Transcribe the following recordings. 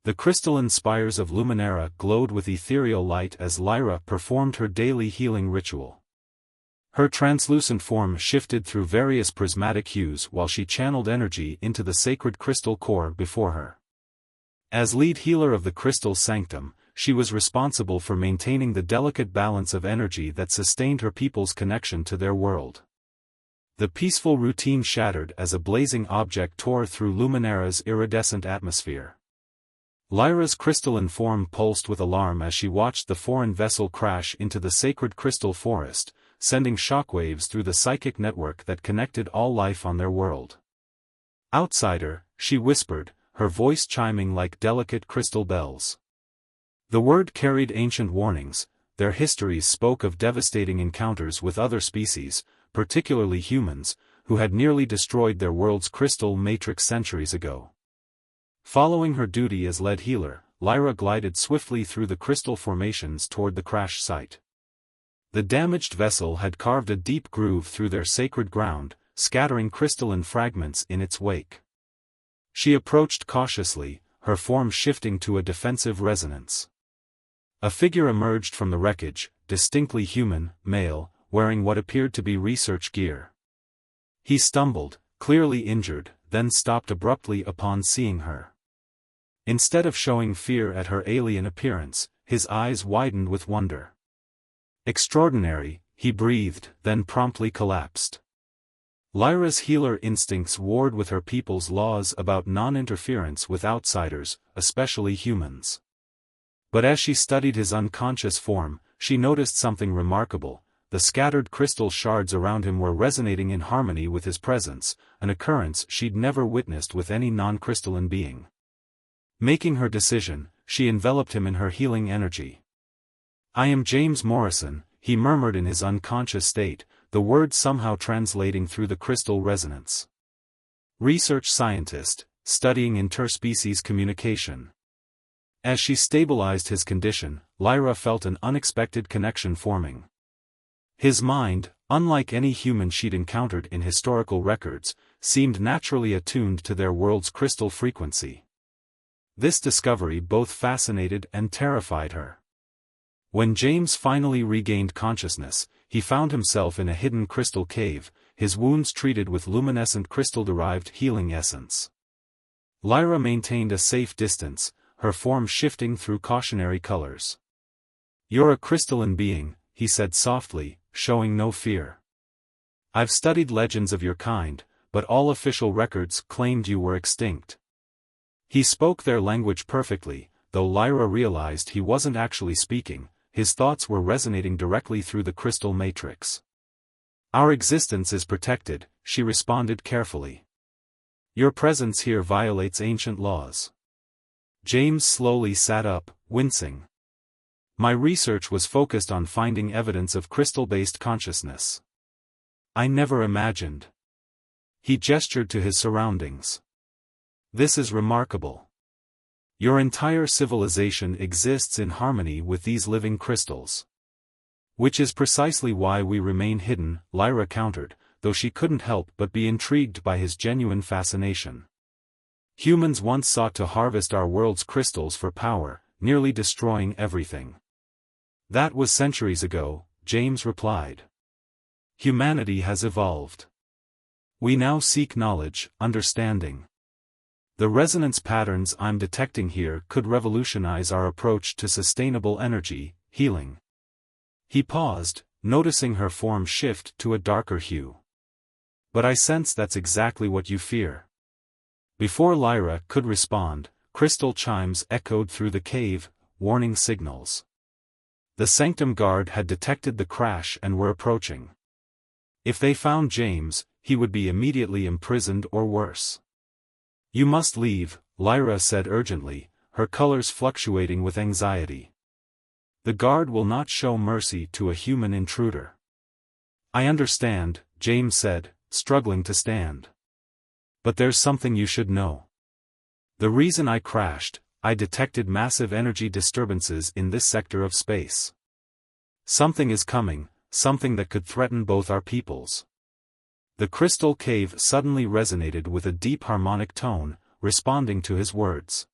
The crystalline spires of Luminara glowed with ethereal light as Lyra performed her daily healing ritual. Her translucent form shifted through various prismatic hues while she channeled energy into the sacred crystal core before her. As lead healer of the crystal sanctum, she was responsible for maintaining the delicate balance of energy that sustained her people's connection to their world. The peaceful routine shattered as a blazing object tore through Luminara's iridescent atmosphere. Lyra's crystalline form pulsed with alarm as she watched the foreign vessel crash into the sacred crystal forest, sending shockwaves through the psychic network that connected all life on their world. "Outsider," she whispered, her voice chiming like delicate crystal bells. The word carried ancient warnings. Their histories spoke of devastating encounters with other species, particularly humans, who had nearly destroyed their world's crystal matrix centuries ago. Following her duty as lead healer, Lyra glided swiftly through the crystal formations toward the crash site. The damaged vessel had carved a deep groove through their sacred ground, scattering crystalline fragments in its wake. She approached cautiously, her form shifting to a defensive resonance. A figure emerged from the wreckage, distinctly human, male, wearing what appeared to be research gear. He stumbled, clearly injured, then stopped abruptly upon seeing her. Instead of showing fear at her alien appearance, his eyes widened with wonder. "Extraordinary," he breathed, then promptly collapsed. Lyra's healer instincts warred with her people's laws about non-interference with outsiders, especially humans. But as she studied his unconscious form, she noticed something remarkable. The scattered crystal shards around him were resonating in harmony with his presence, an occurrence she'd never witnessed with any non-crystalline being. Making her decision, she enveloped him in her healing energy. "I am James Morrison," he murmured in his unconscious state, the words somehow translating through the crystal resonance. "Research scientist, studying interspecies communication." As she stabilized his condition, Lyra felt an unexpected connection forming. His mind, unlike any human she'd encountered in historical records, seemed naturally attuned to their world's crystal frequency. This discovery both fascinated and terrified her. When James finally regained consciousness, he found himself in a hidden crystal cave, his wounds treated with luminescent crystal-derived healing essence. Lyra maintained a safe distance, her form shifting through cautionary colors. "You're a crystalline being," he said softly, showing no fear. "I've studied legends of your kind, but all official records claimed you were extinct." He spoke their language perfectly, though Lyra realized he wasn't actually speaking, his thoughts were resonating directly through the crystal matrix. "Our existence is protected," she responded carefully. "Your presence here violates ancient laws." James slowly sat up, wincing. "My research was focused on finding evidence of crystal-based consciousness. I never imagined." He gestured to his surroundings. "This is remarkable. Your entire civilization exists in harmony with these living crystals." "Which is precisely why we remain hidden," Lyra countered, though she couldn't help but be intrigued by his genuine fascination. "Humans once sought to harvest our world's crystals for power, nearly destroying everything." "That was centuries ago," James replied. "Humanity has evolved. We now seek knowledge, understanding. The resonance patterns I'm detecting here could revolutionize our approach to sustainable energy, healing." He paused, noticing her form shift to a darker hue. "But I sense that's exactly what you fear." Before Lyra could respond, crystal chimes echoed through the cave, warning signals. The Sanctum Guard had detected the crash and were approaching. If they found James, he would be immediately imprisoned or worse. "You must leave," Lyra said urgently, her colors fluctuating with anxiety. "The Guard will not show mercy to a human intruder." "I understand," James said, struggling to stand. "But there's something you should know. The reason I crashed, I detected massive energy disturbances in this sector of space. Something is coming, something that could threaten both our peoples." The crystal cave suddenly resonated with a deep harmonic tone, responding to his words.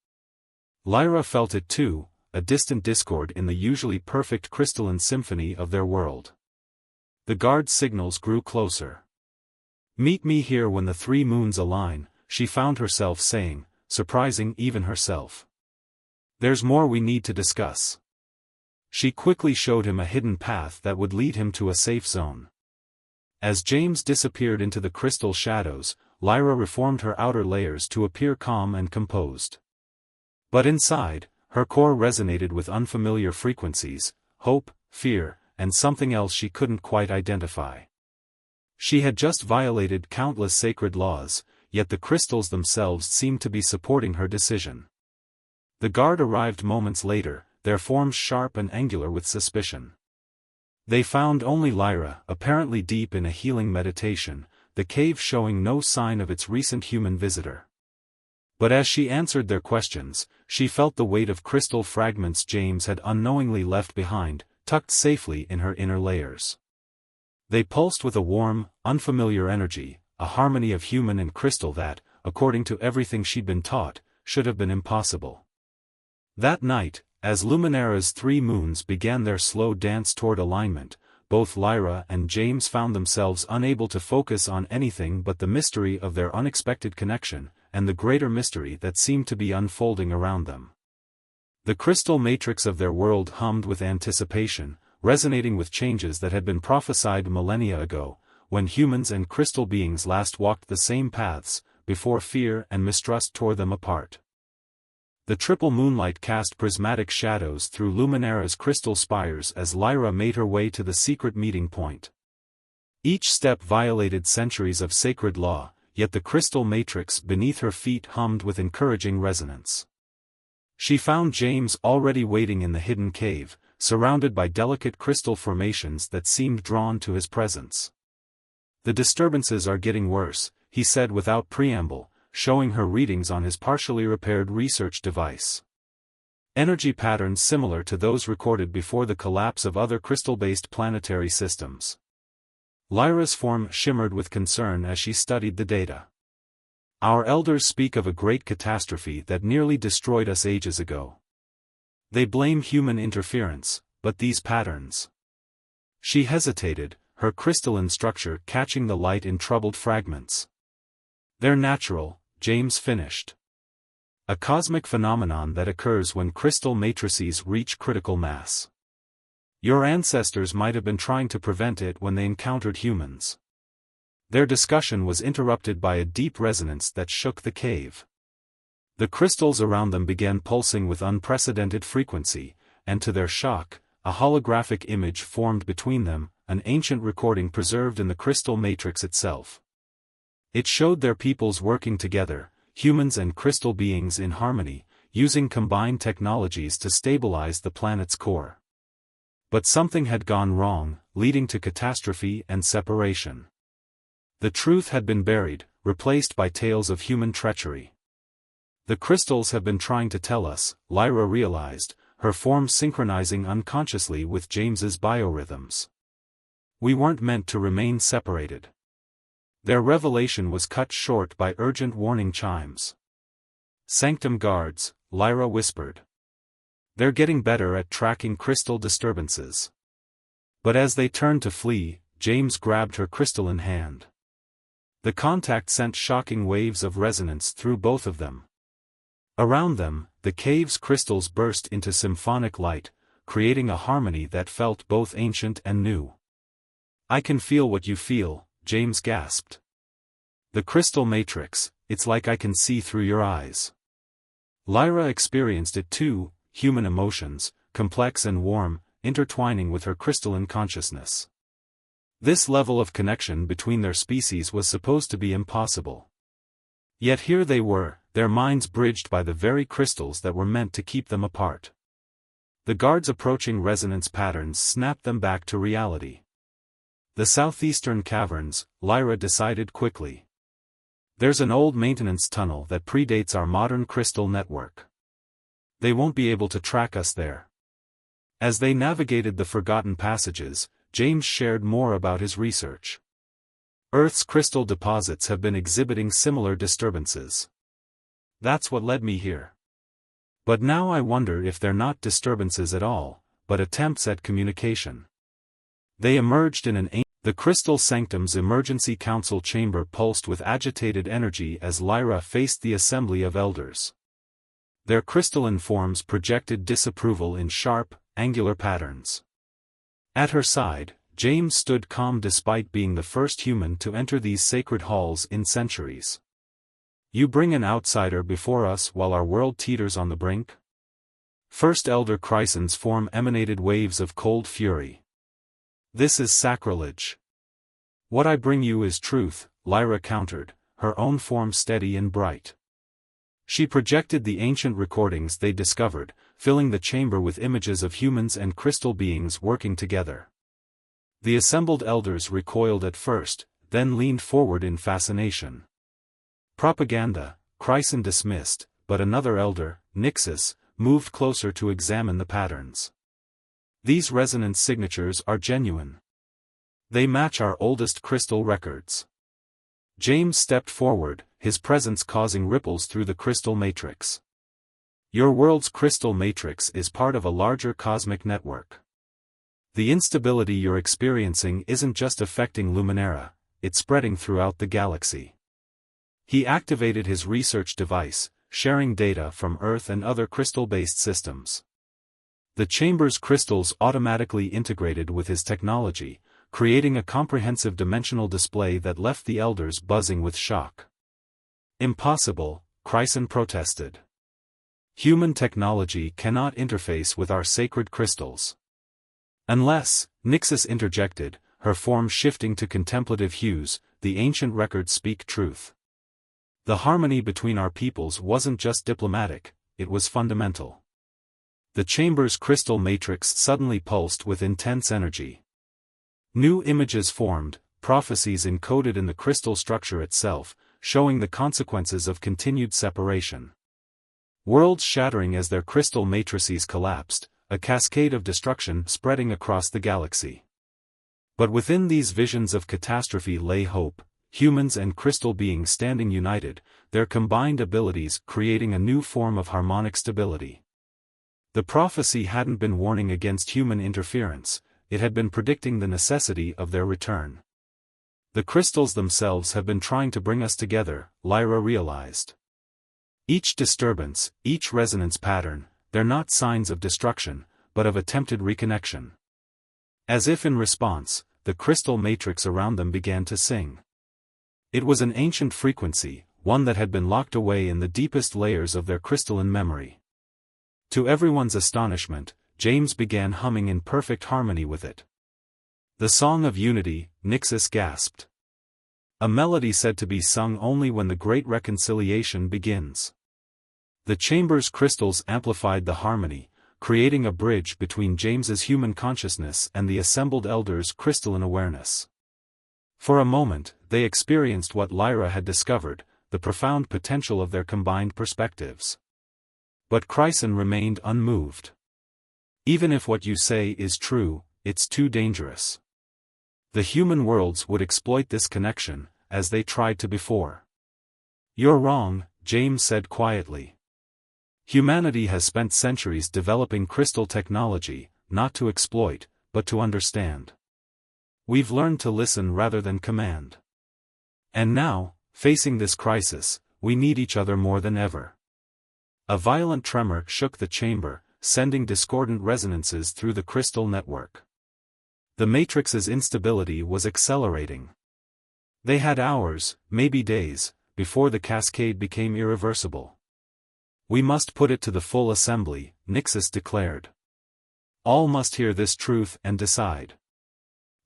Lyra felt it too, a distant discord in the usually perfect crystalline symphony of their world. The guard's signals grew closer. "Meet me here when the 3 moons align," she found herself saying, surprising even herself. "There's more we need to discuss." She quickly showed him a hidden path that would lead him to a safe zone. As James disappeared into the crystal shadows, Lyra reformed her outer layers to appear calm and composed. But inside, her core resonated with unfamiliar frequencies, hope, fear, and something else she couldn't quite identify. She had just violated countless sacred laws, yet the crystals themselves seemed to be supporting her decision. The guard arrived moments later, their forms sharp and angular with suspicion. They found only Lyra, apparently deep in a healing meditation, the cave showing no sign of its recent human visitor. But as she answered their questions, she felt the weight of crystal fragments James had unknowingly left behind, tucked safely in her inner layers. They pulsed with a warm, unfamiliar energy, a harmony of human and crystal that, according to everything she'd been taught, should have been impossible. That night, as Luminara's 3 moons began their slow dance toward alignment, both Lyra and James found themselves unable to focus on anything but the mystery of their unexpected connection, and the greater mystery that seemed to be unfolding around them. The crystal matrix of their world hummed with anticipation, resonating with changes that had been prophesied millennia ago, when humans and crystal beings last walked the same paths, before fear and mistrust tore them apart. The triple moonlight cast prismatic shadows through Luminara's crystal spires as Lyra made her way to the secret meeting point. Each step violated centuries of sacred law, yet the crystal matrix beneath her feet hummed with encouraging resonance. She found James already waiting in the hidden cave, surrounded by delicate crystal formations that seemed drawn to his presence. "The disturbances are getting worse," he said without preamble, showing her readings on his partially repaired research device. Energy patterns similar to those recorded before the collapse of other crystal-based planetary systems. Lyra's form shimmered with concern as she studied the data. "Our elders speak of a great catastrophe that nearly destroyed us ages ago. They blame human interference, but these patterns..." She hesitated, her crystalline structure catching the light in troubled fragments. "They're natural," James finished. "A cosmic phenomenon that occurs when crystal matrices reach critical mass. Your ancestors might have been trying to prevent it when they encountered humans." Their discussion was interrupted by a deep resonance that shook the cave. The crystals around them began pulsing with unprecedented frequency, and to their shock, a holographic image formed between them, an ancient recording preserved in the crystal matrix itself. It showed their peoples working together, humans and crystal beings in harmony, using combined technologies to stabilize the planet's core. But something had gone wrong, leading to catastrophe and separation. The truth had been buried, replaced by tales of human treachery. "The crystals have been trying to tell us," Lyra realized, her form synchronizing unconsciously with James's biorhythms. "We weren't meant to remain separated." Their revelation was cut short by urgent warning chimes. "Sanctum guards," Lyra whispered. "They're getting better at tracking crystal disturbances." But as they turned to flee, James grabbed her crystalline hand. The contact sent shocking waves of resonance through both of them. Around them, the cave's crystals burst into symphonic light, creating a harmony that felt both ancient and new. "I can feel what you feel," James gasped. "The crystal matrix, it's like I can see through your eyes." Lyra experienced it too, human emotions, complex and warm, intertwining with her crystalline consciousness. This level of connection between their species was supposed to be impossible. Yet here they were, their minds bridged by the very crystals that were meant to keep them apart. The guard's approaching resonance patterns snapped them back to reality. "The southeastern caverns," Lyra decided quickly. "There's an old maintenance tunnel that predates our modern crystal network. They won't be able to track us there." As they navigated the forgotten passages, James shared more about his research. "Earth's crystal deposits have been exhibiting similar disturbances. That's what led me here. But now I wonder if they're not disturbances at all, but attempts at communication. They emerged in the Crystal Sanctum's emergency council chamber pulsed with agitated energy as Lyra faced the assembly of elders. Their crystalline forms projected disapproval in sharp, angular patterns. At her side, James stood calm despite being the first human to enter these sacred halls in centuries. You bring an outsider before us while our world teeters on the brink? First Elder Chryson's form emanated waves of cold fury. This is sacrilege. What I bring you is truth, Lyra countered, her own form steady and bright. She projected the ancient recordings they discovered, filling the chamber with images of humans and crystal beings working together. The assembled elders recoiled at first, then leaned forward in fascination. Propaganda, Chryson dismissed, but another elder, Nixus, moved closer to examine the patterns. These resonance signatures are genuine. They match our oldest crystal records. James stepped forward, his presence causing ripples through the crystal matrix. Your world's crystal matrix is part of a larger cosmic network. The instability you're experiencing isn't just affecting Luminera, it's spreading throughout the galaxy. He activated his research device, sharing data from Earth and other crystal-based systems. The chamber's crystals automatically integrated with his technology, creating a comprehensive dimensional display that left the elders buzzing with shock. Impossible, Chryson protested. Human technology cannot interface with our sacred crystals. Unless, Nixus interjected, her form shifting to contemplative hues, the ancient records speak truth. The harmony between our peoples wasn't just diplomatic, it was fundamental. The chamber's crystal matrix suddenly pulsed with intense energy. New images formed, prophecies encoded in the crystal structure itself, showing the consequences of continued separation. Worlds shattering as their crystal matrices collapsed, a cascade of destruction spreading across the galaxy. But within these visions of catastrophe lay hope, humans and crystal beings standing united, their combined abilities creating a new form of harmonic stability. The prophecy hadn't been warning against human interference, it had been predicting the necessity of their return. The crystals themselves have been trying to bring us together, Lyra realized. Each disturbance, each resonance pattern, they're not signs of destruction, but of attempted reconnection. As if in response, the crystal matrix around them began to sing. It was an ancient frequency, one that had been locked away in the deepest layers of their crystalline memory. To everyone's astonishment, James began humming in perfect harmony with it. The Song of Unity, Nixus gasped. A melody said to be sung only when the Great Reconciliation begins. The chamber's crystals amplified the harmony, creating a bridge between James's human consciousness and the assembled elders' crystalline awareness. For a moment, they experienced what Lyra had discovered, the profound potential of their combined perspectives. But Chryson remained unmoved. Even if what you say is true, it's too dangerous. The human worlds would exploit this connection, as they tried to before. You're wrong, James said quietly. Humanity has spent centuries developing crystal technology, not to exploit, but to understand. We've learned to listen rather than command. And now, facing this crisis, we need each other more than ever. A violent tremor shook the chamber, sending discordant resonances through the crystal network. The matrix's instability was accelerating. They had hours, maybe days, before the cascade became irreversible. We must put it to the full assembly, Nixus declared. All must hear this truth and decide.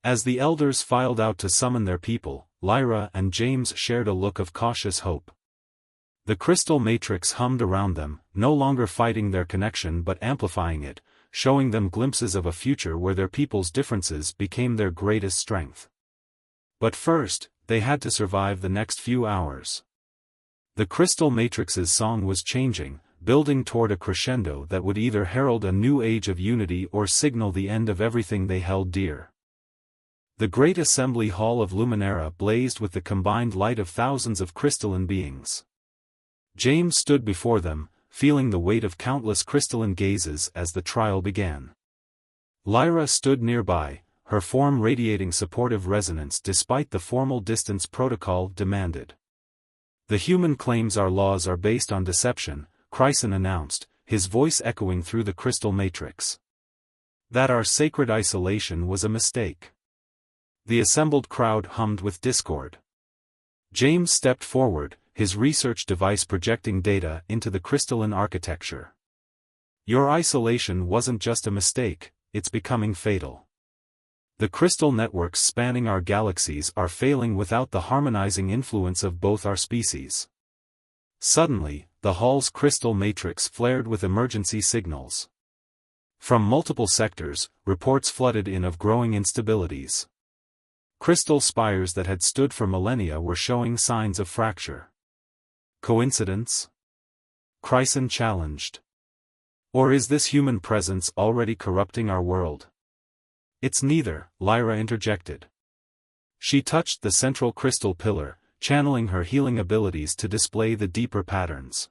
As the elders filed out to summon their people, Lyra and James shared a look of cautious hope. The crystal matrix hummed around them, no longer fighting their connection but amplifying it, showing them glimpses of a future where their people's differences became their greatest strength. But first, they had to survive the next few hours. The crystal matrix's song was changing, building toward a crescendo that would either herald a new age of unity or signal the end of everything they held dear. The great assembly hall of Luminera blazed with the combined light of thousands of crystalline beings. James stood before them, feeling the weight of countless crystalline gazes as the trial began. Lyra stood nearby, her form radiating supportive resonance despite the formal distance protocol demanded. "The human claims our laws are based on deception," Chryson announced, his voice echoing through the crystal matrix. "That our sacred isolation was a mistake." The assembled crowd hummed with discord. James stepped forward, his research device projecting data into the crystalline architecture. "Your isolation wasn't just a mistake, it's becoming fatal. The crystal networks spanning our galaxies are failing without the harmonizing influence of both our species." Suddenly, the hall's crystal matrix flared with emergency signals. From multiple sectors, reports flooded in of growing instabilities. Crystal spires that had stood for millennia were showing signs of fracture. Coincidence? Chryson challenged. Or is this human presence already corrupting our world? "It's neither," Lyra interjected. She touched the central crystal pillar, channeling her healing abilities to display the deeper patterns.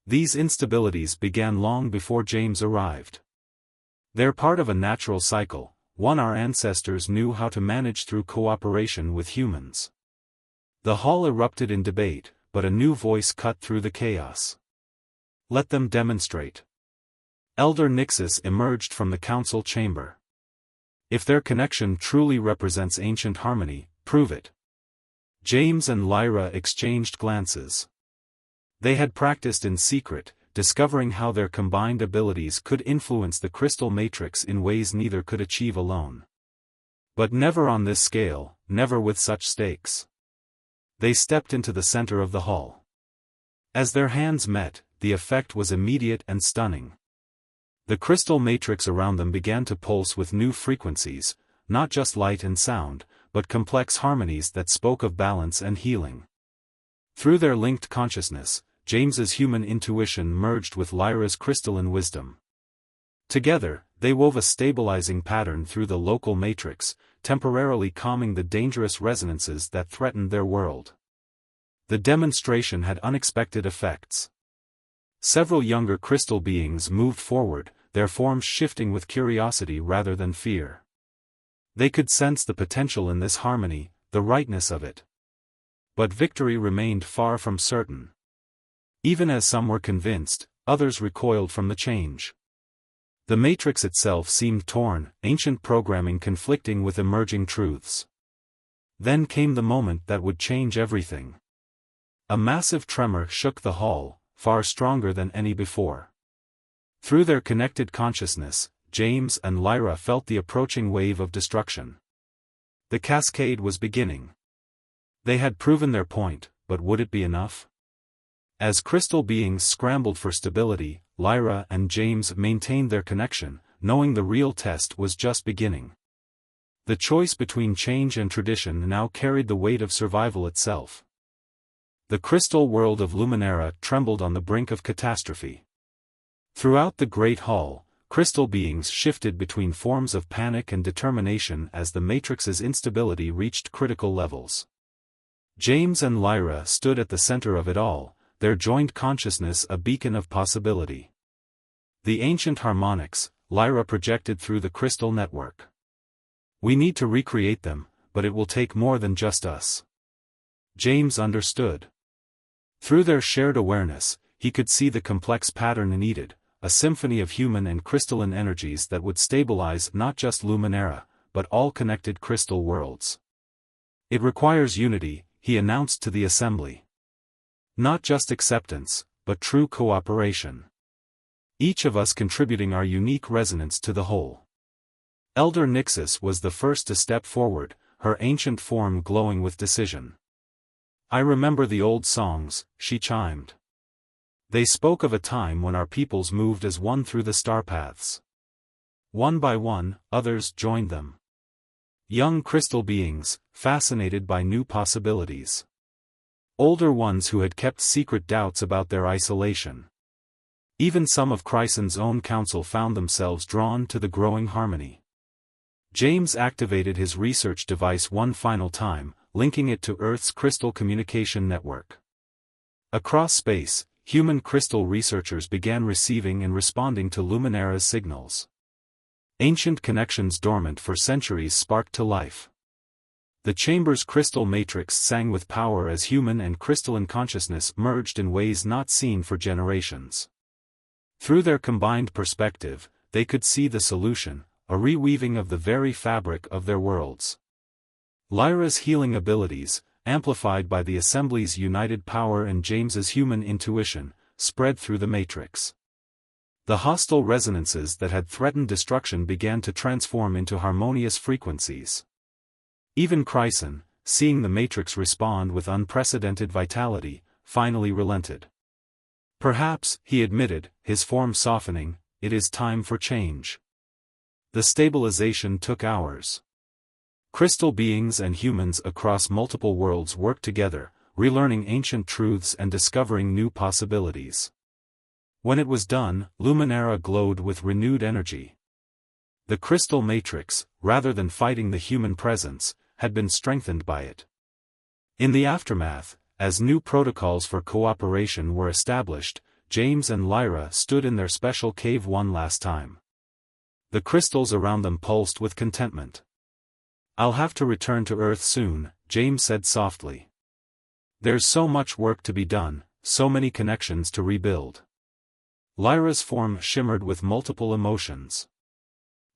These instabilities began long before James arrived. They're part of a natural cycle, one our ancestors knew how to manage through cooperation with humans. The hall erupted in debate, but a new voice cut through the chaos. "Let them demonstrate." Elder Nixus emerged from the council chamber. "If their connection truly represents ancient harmony, prove it." James and Lyra exchanged glances. They had practiced in secret, discovering how their combined abilities could influence the crystal matrix in ways neither could achieve alone. But never on this scale, never with such stakes. They stepped into the center of the hall. As their hands met, the effect was immediate and stunning. The crystal matrix around them began to pulse with new frequencies, not just light and sound, but complex harmonies that spoke of balance and healing. Through their linked consciousness, James's human intuition merged with Lyra's crystalline wisdom. Together, they wove a stabilizing pattern through the local matrix, temporarily calming the dangerous resonances that threatened their world. The demonstration had unexpected effects. Several younger crystal beings moved forward, their forms shifting with curiosity rather than fear. They could sense the potential in this harmony, the rightness of it. But victory remained far from certain. Even as some were convinced, others recoiled from the change. The matrix itself seemed torn, ancient programming conflicting with emerging truths. Then came the moment that would change everything. A massive tremor shook the hall, far stronger than any before. Through their connected consciousness, James and Lyra felt the approaching wave of destruction. The cascade was beginning. They had proven their point, but would it be enough? As crystal beings scrambled for stability, Lyra and James maintained their connection, knowing the real test was just beginning. The choice between change and tradition now carried the weight of survival itself. The crystal world of Luminera trembled on the brink of catastrophe. Throughout the Great Hall, crystal beings shifted between forms of panic and determination as the matrix's instability reached critical levels. James and Lyra stood at the center of it all, their joined consciousness a beacon of possibility. The ancient harmonics, Lyra projected through the crystal network. "We need to recreate them, but it will take more than just us." James understood. Through their shared awareness, he could see the complex pattern needed, a symphony of human and crystalline energies that would stabilize not just Luminera, but all connected crystal worlds. "It requires unity," he announced to the assembly. "Not just acceptance, but true cooperation. Each of us contributing our unique resonance to the whole." Elder Nixus was the first to step forward, her ancient form glowing with decision. "I remember the old songs," she chimed. "They spoke of a time when our peoples moved as one through the star paths. One by one, others joined them. Young crystal beings, fascinated by new possibilities. Older ones who had kept secret doubts about their isolation. Even some of Chryson's own council found themselves drawn to the growing harmony." James activated his research device one final time, linking it to Earth's crystal communication network. Across space, human crystal researchers began receiving and responding to Luminara's signals. Ancient connections dormant for centuries sparked to life. The chamber's crystal matrix sang with power as human and crystalline consciousness merged in ways not seen for generations. Through their combined perspective, they could see the solution, a reweaving of the very fabric of their worlds. Lyra's healing abilities, amplified by the Assembly's united power and James's human intuition, spread through the matrix. The hostile resonances that had threatened destruction began to transform into harmonious frequencies. Even Chryson, seeing the matrix respond with unprecedented vitality, finally relented. Perhaps, he admitted, his form softening, it is time for change. The stabilization took hours. Crystal beings and humans across multiple worlds worked together, relearning ancient truths and discovering new possibilities. When it was done, Luminara glowed with renewed energy. The crystal matrix, rather than fighting the human presence, had been strengthened by it. In the aftermath, as new protocols for cooperation were established, James and Lyra stood in their special cave one last time. The crystals around them pulsed with contentment. "I'll have to return to Earth soon," James said softly. "There's so much work to be done, so many connections to rebuild." Lyra's form shimmered with multiple emotions.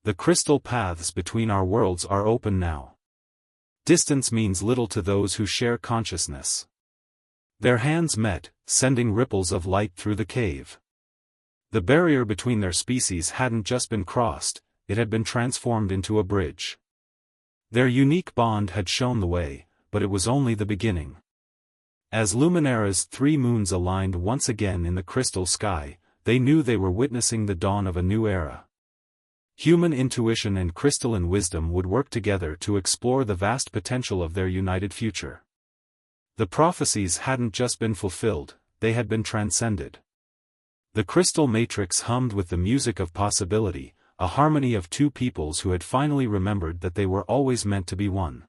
"The crystal paths between our worlds are open now. Distance means little to those who share consciousness." Their hands met, sending ripples of light through the cave. The barrier between their species hadn't just been crossed, it had been transformed into a bridge. Their unique bond had shown the way, but it was only the beginning. As Luminara's 3 moons aligned once again in the crystal sky, they knew they were witnessing the dawn of a new era. Human intuition and crystalline wisdom would work together to explore the vast potential of their united future. The prophecies hadn't just been fulfilled, they had been transcended. The crystal matrix hummed with the music of possibility, a harmony of two peoples who had finally remembered that they were always meant to be one.